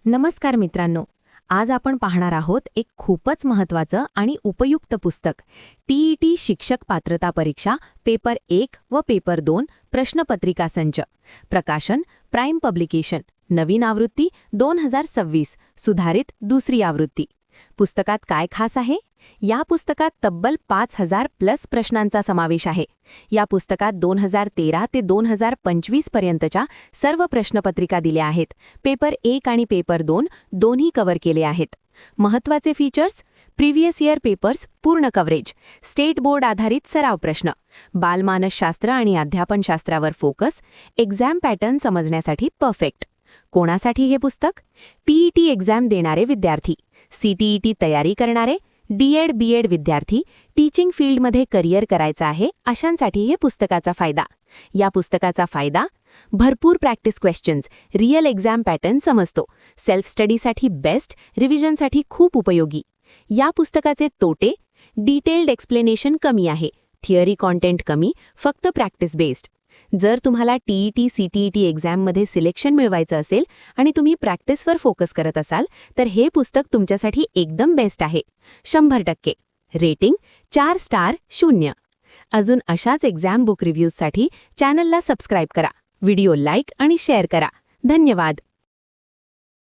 नमस्कार मित्रांनो. आज आपण पाहणार आहोत एक खूपच महत्त्वाचं आणि उपयुक्त पुस्तक, टीईटी शिक्षक पात्रता परीक्षा पेपर 1 व पेपर 2 प्रश्नपत्रिका संच. प्रकाशन प्राइम पब्लिकेशन, नवीन आवृत्ती 2026, सुधारित दुसरी आवृत्ती. पुस्तकात काय खास आहे? या पुस्तकात तब्बल 5000+ प्रश्नांचा समावेश आहे. या पुस्तकात 2013 ते 2025 पर्यंतच्या सर्व प्रश्नपत्रिका दिल्या आहेत. पेपर 1 आणि पेपर 2 दोन्ही कव्हर केले आहेत. महत्त्वाचे फीचर्स: प्रिव्हियस इयर पेपर्स पूर्ण कव्हरेज, स्टेट बोर्ड आधारित सराव प्रश्न, बालमानसशास्त्र आणि अध्यापनशास्त्रावर फोकस, एक्झाम पॅटर्न समजण्यासाठी परफेक्ट. कोणासाठी हे पुस्तक? टीईटी एक्झाम देणारे विद्यार्थी, सीटीईटी तयारी करणारे, डीएड बीएड विद्यार्थी, टीचिंग फील्डमध्ये करिअर करायचं आहे अशांसाठी हे पुस्तकाचा फायदा. या पुस्तकाचा फायदा: भरपूर practice questions, real exam pattern समजतो, सेल्फ स्टडीसाठी बेस्ट, रिव्हिजनसाठी खूप उपयोगी. या पुस्तकाचे तोटे: डिटेल्ड एक्सप्लेनेशन कमी आहे, थिअरी कॉन्टेंट कमी, फक्त प्रॅक्टिस बेस्ड. जर तुम्हाला टीईटी सीटीईटी एक्झाममध्ये सिलेक्शन मिळवायचं असेल आणि तुम्ही प्रॅक्टिसवर फोकस करत असाल तर हे पुस्तक तुमच्यासाठी एकदम बेस्ट आहे. 100%. Rating 4 star 0. अजून अशाच एक्झाम बुक रिव्ह्यूजसाठी चॅनलला सबस्क्राईब करा, व्हिडिओ लाईक आणि शेअर करा. धन्यवाद.